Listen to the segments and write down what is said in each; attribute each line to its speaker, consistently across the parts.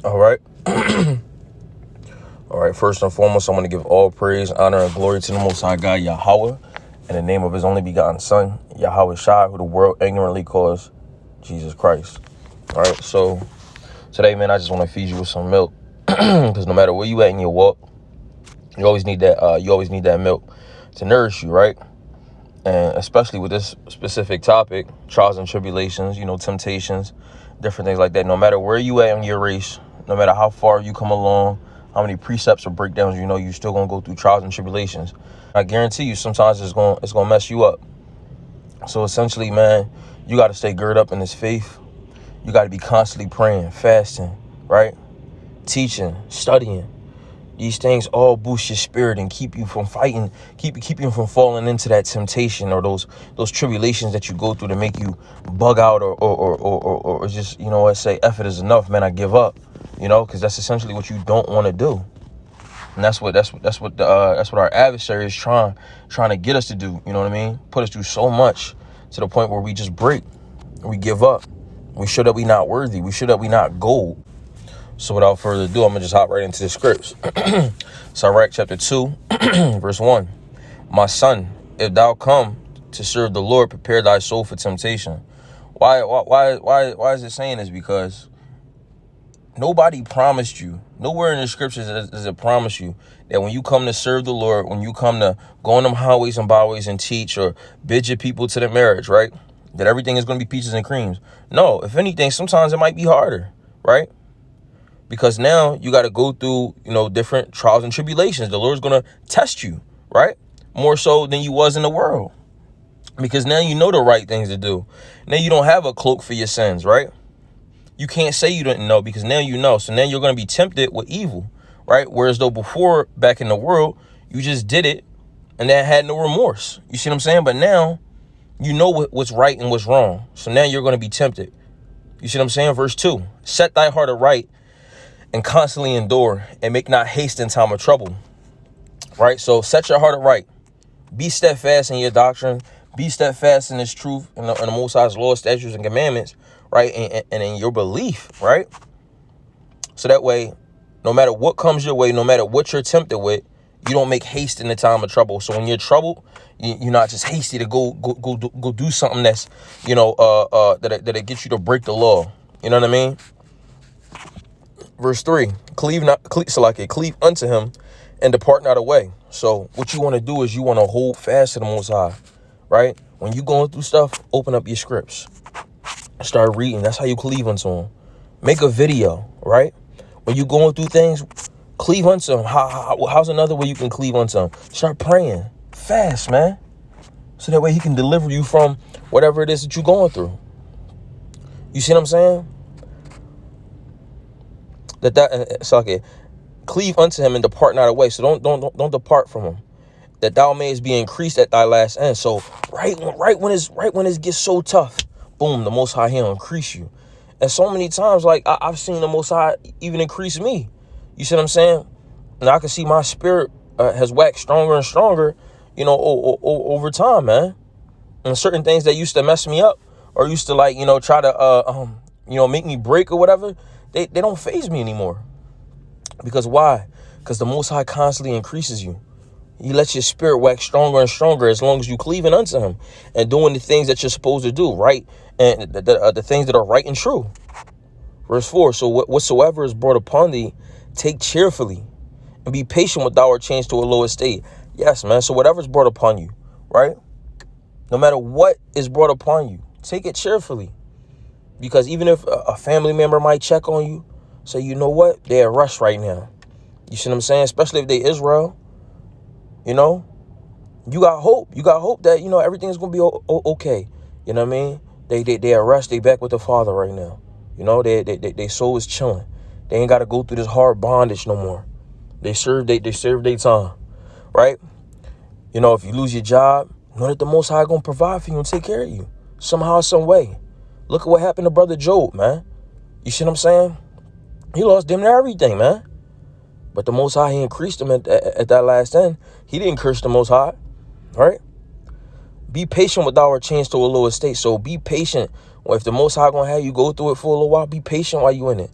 Speaker 1: All right. All right. First and foremost, I want to give all praise, honor, and glory to the Most High God, Yahweh, in the name of his only begotten Son, Yahweh Shai, who the world ignorantly calls Jesus Christ. All right. So today, man, I just want to feed you with some milk, because no matter where you at in your walk, you always need that. You always need that milk to nourish you, right? And especially with this specific topic, trials and tribulations, temptations, different things like that. No matter where you at in your race, no matter how far you come along, how many precepts or breakdowns you're still gonna go through trials and tribulations. I guarantee you, sometimes it's gonna mess you up. So essentially, man, you got to stay girded up in this faith. You got to be constantly praying, fasting, right? Teaching, studying. These things all boost your spirit and keep you from fighting, keep you from falling into that temptation or those tribulations that you go through to make you bug out or just, say, effort is enough, man, I give up, because that's essentially what you don't want to do. And that's what our adversary is trying to get us to do. You know what I mean? Put us through so much to the point where we just break, we give up. We show that we not worthy. We show that we not gold. So without further ado, I'm going to just hop right into the scripts. Sirach chapter 2, verse 1. My son, if thou come to serve the Lord, prepare thy soul for temptation. Why is it saying this? Because nobody promised you. Nowhere in the scriptures does it promise you that when you come to serve the Lord, when you come to go on them highways and byways and teach or bid your people to the marriage, right, that everything is going to be peaches and creams. No, if anything, sometimes it might be harder, right? Because now you got to go through, different trials and tribulations. The Lord's going to test you, right? More so than you was in the world. Because now you know the right things to do. Now you don't have a cloak for your sins, right? You can't say you didn't know because now you know. So now you're going to be tempted with evil, right? Whereas though before, back in the world, you just did it and that had no remorse. You see what I'm saying? But now you know what's right and what's wrong. So now you're going to be tempted. You see what I'm saying? Verse 2, set thy heart aright and constantly endure and make not haste in time of trouble, right? So set your heart aright. Be steadfast in your doctrine. Be steadfast in this truth and the Most High's law, statutes, and commandments, right? And in your belief, right? So that way, no matter what comes your way, no matter what you're tempted with, you don't make haste in the time of trouble. So when you're troubled, you're not just hasty to go do something that's, that gets you to break the law. You know what I mean? Verse 3, cleave unto him and depart not away. So what you want to do is you want to hold fast to the Most High, right? When you going through stuff, open up your scripts. Start reading. That's how you cleave unto him. Make a video, right? When you going through things, cleave unto him. How's another way you can cleave unto him? Start praying. Fast, man. So that way he can deliver you from whatever it is that you're going through. You see what I'm saying? Cleave unto him and depart not away. So don't depart from him, that thou mayest be increased at thy last end. So right when it gets so tough, boom, the Most High, he'll increase you. And so many times, like I've seen the Most High even increase me. You see what I'm saying? And I can see my spirit has waxed stronger and stronger, over time, man. And certain things that used to mess me up or used to try to make me break or whatever, they don't faze me anymore. Because why? Because the Most High constantly increases you. He lets your spirit wax stronger and stronger as long as you cleaving unto him and doing the things that you're supposed to do, right? And the things that are right and true. Verse 4, so whatsoever is brought upon thee, take cheerfully and be patient with thou art changed to a lower state. Yes, man. So whatever is brought upon you, right? No matter what is brought upon you, take it cheerfully. Because even if a family member might check on you, say, you know what? They're at rush right now. You see what I'm saying? Especially if they Israel, you got hope. You got hope that, everything's going to be okay. You know what I mean? They at rush. They back with the Father right now. They soul is chilling. They ain't got to go through this hard bondage no more. They serve their time, right? If you lose your job, know that the Most High going to provide for you and take care of you somehow, some way. Look at what happened to Brother Job, man. You see what I'm saying? He lost damn near everything, man. But the Most High, he increased him at that last end. He didn't curse the Most High, right? Be patient with our change to a lower state. So be patient. If the Most High going to have you go through it for a little while, be patient while you in it.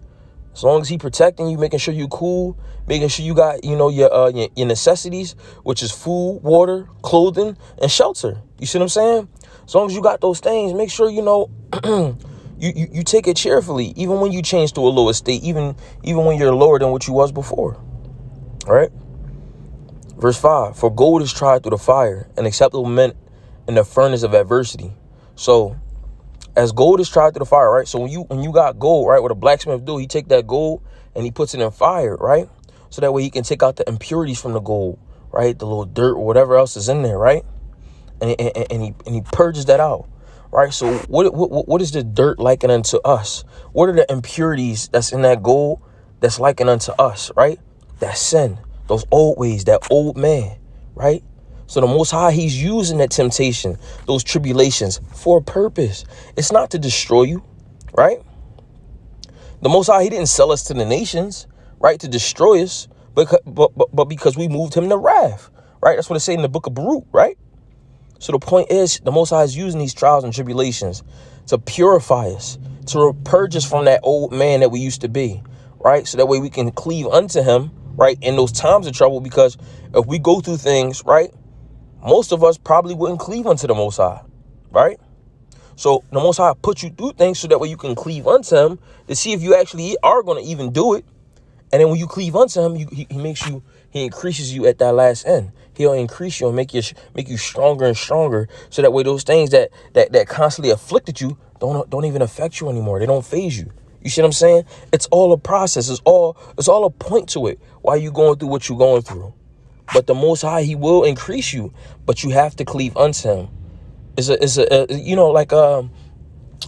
Speaker 1: As long as he protecting you, making sure you cool, making sure you got, your necessities, which is food, water, clothing, and shelter. You see what I'm saying? As long as you got those things, make sure, you take it cheerfully, even when you change to a lower state, even when you're lower than what you was before. All right? Verse 5, for gold is tried through the fire, and acceptable meant in the furnace of adversity. So as gold is tried through the fire, right? So when you got gold, right, what a blacksmith do, he take that gold and he puts it in fire, right? So that way he can take out the impurities from the gold, right? The little dirt or whatever else is in there, right? And he purges that out, right? So what is the dirt likened unto us? What are the impurities that's in that gold that's likened unto us, right? That sin, those old ways, that old man, right? So the Most High, he's using that temptation, those tribulations for a purpose. It's not to destroy you, right? The Most High, he didn't sell us to the nations, right, to destroy us, but because we moved him to wrath, right? That's what it says in the book of Baruch, right? So the point is, the Most High is using these trials and tribulations to purify us, to purge us from that old man that we used to be, right? So that way we can cleave unto him, right, in those times of trouble. Because if we go through things, right, most of us probably wouldn't cleave unto the Most High, right? So the Most High put you through things so that way you can cleave unto him to see if you actually are going to even do it. And then when you cleave unto him, he increases you at that last end. He'll increase you and make you stronger and stronger. So that way those things that constantly afflicted you don't even affect you anymore. They don't phase you. You see what I'm saying? It's all a process. It's all a point to it. Why you going through what you're going through? But the Most High, he will increase you, but you have to cleave unto him.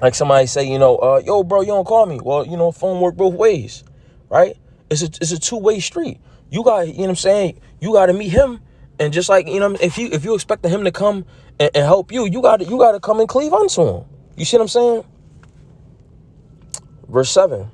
Speaker 1: Like somebody say, yo, bro, you don't call me. Well, phone work both ways, right? It's a two-way street. You got, you know what I'm saying? You got to meet him. And just like, if you expecting him to come and help you, you got to come and cleave unto him. You see what I'm saying? Verse 7.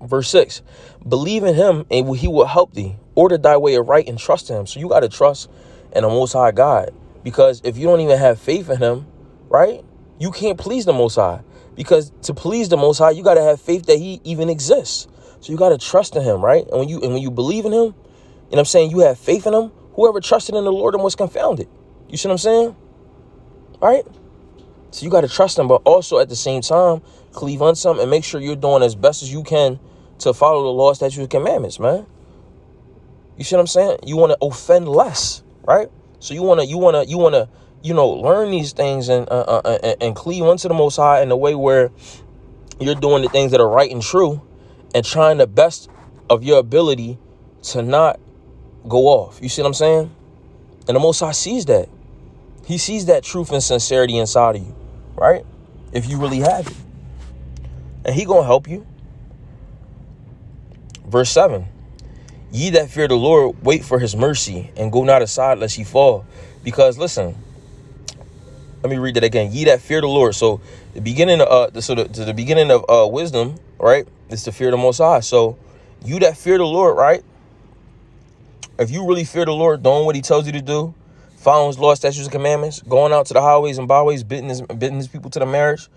Speaker 1: Verse 6. Believe in him and he will help thee. Order thy way aright and trust in him. So you got to trust in the Most High God. Because if you don't even have faith in him, right, you can't please the Most High. Because to please the Most High, you got to have faith that he even exists. So you got to trust in him, right? And when you believe in him, you know what I'm saying, you have faith in him, whoever trusted in the Lord and was confounded. You see what I'm saying? Right? So you got to trust him, but also at the same time, cleave unto him and make sure you're doing as best as you can to follow the law, statutes, and commandments, man. You see what I'm saying? You want to offend less, right? So you want to learn these things and cleave unto the Most High in a way where you're doing the things that are right and true and trying the best of your ability to not go off. You see what I'm saying? And the Most High sees that. He sees that truth and sincerity inside of you, right? If you really have it. And he gonna help you. Verse 7. Ye that fear the Lord, wait for his mercy, and go not aside lest ye fall. Because listen, let me read that again. Ye that fear the Lord. So the beginning of the beginning of wisdom, right, is to fear the Most High. So you that fear the Lord, right? If you really fear the Lord, doing what he tells you to do, following his law, statutes, and commandments, going out to the highways and byways, bidding his people to the marriage,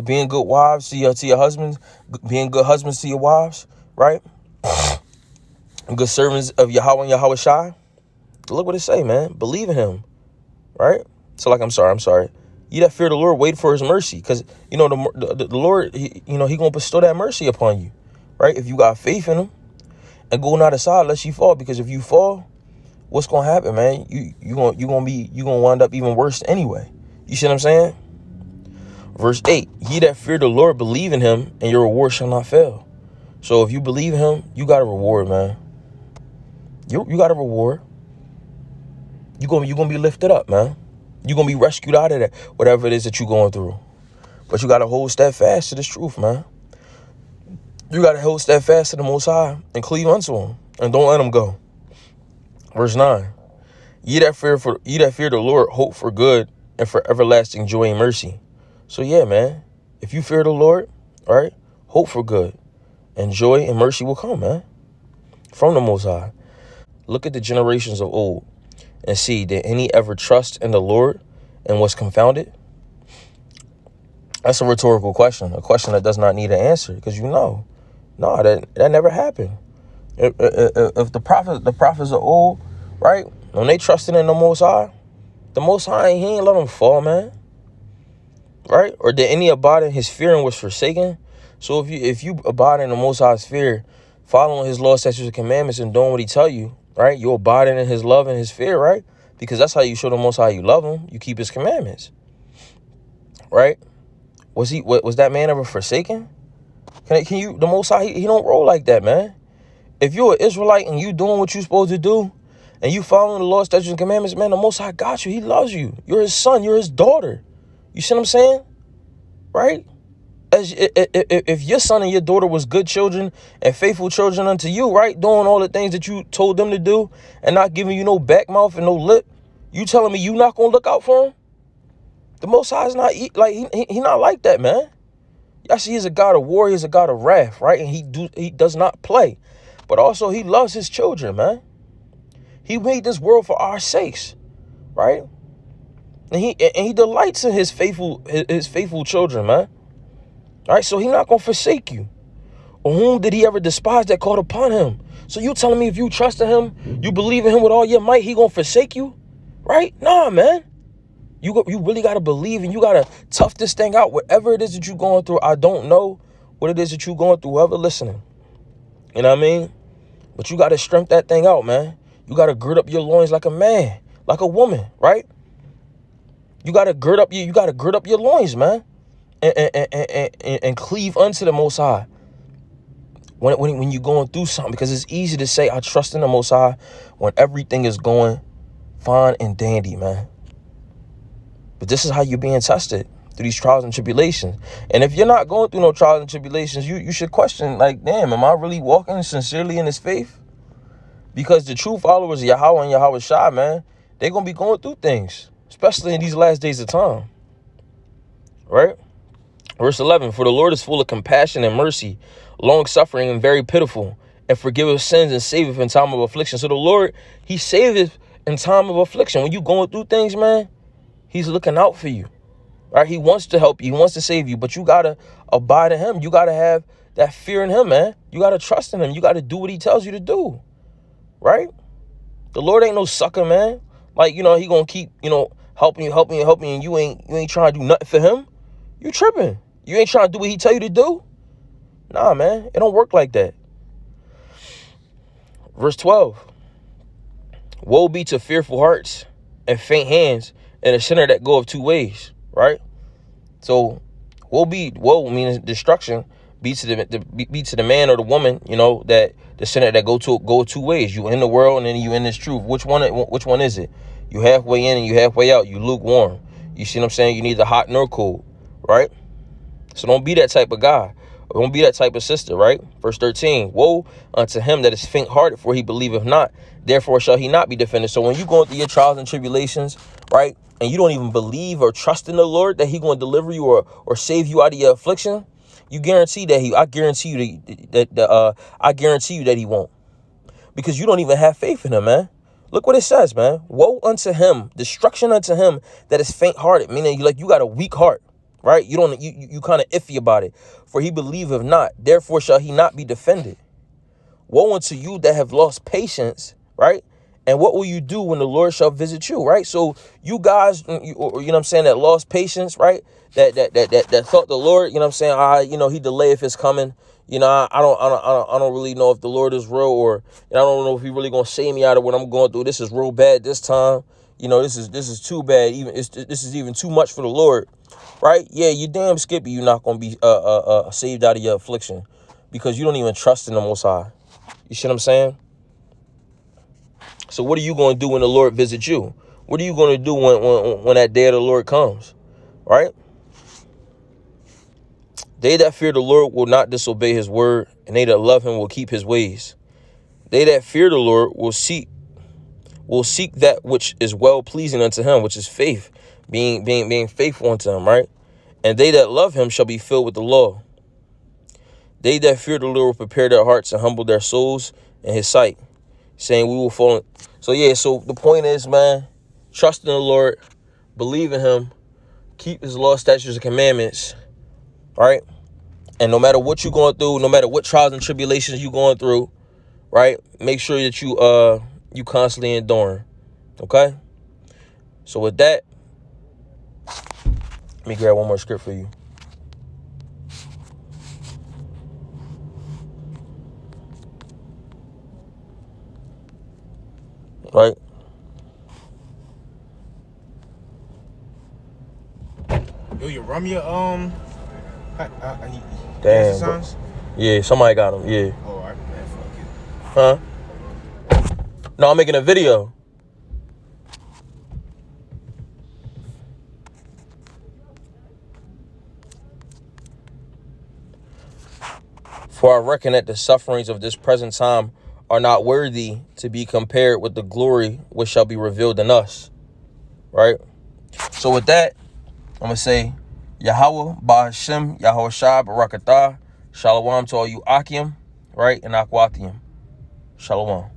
Speaker 1: being good wives to your husbands, being good husbands to your wives, right? Good servants of Yahweh and Yahweh Shai. Look what it say, man. Believe in him, right? So I'm sorry. You that fear the Lord, wait for his mercy. Because, the Lord, he going to bestow that mercy upon you, right? If you got faith in him. And go not aside lest you fall, because if you fall, what's gonna happen, man? You gonna wind up even worse anyway. You see what I'm saying? Verse 8: Ye that fear the Lord, believe in him, and your reward shall not fail. So if you believe in him, you got a reward, man. You got a reward. You gonna be lifted up, man. You gonna be rescued out of that, whatever it is that you're going through. But you gotta hold steadfast to this truth, man. You got to hold steadfast to the Most High and cleave unto him and don't let him go. Verse 9. Ye that fear the Lord, hope for good and for everlasting joy and mercy. So yeah, man, if you fear the Lord, all right, hope for good and joy and mercy will come, man, from the Most High. Look at the generations of old and see, did any ever trust in the Lord and was confounded? That's a rhetorical question, a question that does not need an answer, because No, that never happened. If the prophets are old, right? When they trusted in the Most High, he ain't let them fall, man. Right? Or did any abide in his fear and was forsaken? So if you abide in the Most High's fear, following his law, statutes, and commandments, and doing what he tell you, right? You're abiding in his love and his fear, right? Because that's how you show the Most High you love him. You keep his commandments, right? Was that man ever forsaken? Can you, the Most High, he don't roll like that, man. If you're an Israelite and you doing what you're supposed to do, and you following the law, statutes, and commandments, man, the Most High got you. He loves you. You're his son. You're his daughter. You see what I'm saying? Right? If your son and your daughter was good children and faithful children unto you, right? Doing all the things that you told them to do and not giving you no back mouth and no lip, you telling me you not going to look out for him? The Most High is not like, he not like that, man. Y'all see, he's a God of war. He's a God of wrath, right? And he does not play. But also he loves his children, man. He made this world for our sakes, right? And he delights in his faithful children, man. All right, so he's not going to forsake you. Or whom did he ever despise that called upon him? So you telling me if you trust in him, you believe in him with all your might, he going to forsake you? Right? Nah, man. You really got to believe, and you got to tough this thing out. Whatever it is that you're going through, I don't know what it is that you're going through, whoever listening. You know what I mean? But you got to strength that thing out, man. You got to gird up your loins like a man, like a woman, right? You got to gird up your loins, man. And cleave unto the Most High when you're going through something, because it's easy to say I trust in the Most High when everything is going fine and dandy, man. But this is how you're being tested, through these trials and tribulations. And if you're not going through no trials and tribulations, you should question, like, damn, am I really walking sincerely in this faith? Because the true followers of Yahweh and Yahweh Shai, man, they're going to be going through things, especially in these last days of time, right? Verse 11, for the Lord is full of compassion and mercy, long-suffering and very pitiful, and forgiveth sins and saveth in time of affliction. So the Lord, he saveth in time of affliction. When you going through things, man, he's looking out for you, right? He wants to help you. He wants to save you, but you got to abide in him. You got to have that fear in him, man. You got to trust in him. You got to do what he tells you to do, right? The Lord ain't no sucker, man. Like, he going to keep, helping you, and you ain't trying to do nothing for him. You tripping. You ain't trying to do what he tell you to do? Nah, man. It don't work like that. Verse 12. Woe be to fearful hearts and faint hands and a sinner that goeth two ways. Right? So, woe means destruction. Be to the man or the woman, that the sinner that go two ways. You in the world and then you in this truth. Which one is it? You halfway in and you halfway out. You lukewarm. You see what I'm saying? You neither hot nor cold. Right? So don't be that type of guy. Or don't be that type of sister, right? Verse 13, woe unto him that is faint-hearted, for he believeth not. Therefore shall he not be defended. So when you go through your trials and tribulations, right, and you don't even believe or trust in the Lord that he going to deliver you or save you out of your affliction, I guarantee you that he won't. Because you don't even have faith in him, man. Look what it says, man. Woe unto him, destruction unto him that is faint-hearted, meaning you got a weak heart. Right? You kind of iffy about it. For he believeth not, therefore shall he not be defended. Woe unto you that have lost patience, right? And what will you do when the Lord shall visit you, right? So you guys, that lost patience, right? That thought the Lord, he delayeth his coming. I don't really know if the Lord is real, or I don't know if he really gonna save me out of what I'm going through. This is real bad this time. This is too bad. This is even too much for the Lord. Right? Yeah, you damn skippy. You're not going to be saved out of your affliction because you don't even trust in the Most High. You see what I'm saying? So what are you going to do when the Lord visits you? What are you going to do when that day of the Lord comes? Right? They that fear the Lord will not disobey his word, and they that love him will keep his ways. They that fear the Lord will seek that which is well pleasing unto him, which is faith. Being faithful unto him, right? And they that love him shall be filled with the law. They that fear the Lord will prepare their hearts and humble their souls in his sight, saying we will fall. So the point is, man, trust in the Lord, believe in him, keep his law, statutes, and commandments, right? And no matter what you're going through, no matter what trials and tribulations you're going through, right? Make sure that you constantly enduring. Okay? So with that, let me grab one more script for you. Right?
Speaker 2: Yo, you rum your
Speaker 1: Damn. Bro. Yeah, somebody got him. Yeah.
Speaker 2: Oh, alright, man, fuck it.
Speaker 1: Huh? No, I'm making a video. For I reckon that the sufferings of this present time are not worthy to be compared with the glory which shall be revealed in us. Right? So with that, I'm going to say, Yahweh, Bahashem, Yahweh Shah, Barakatah, Shalom to all you Akim, right? And Akwathium. Shalom.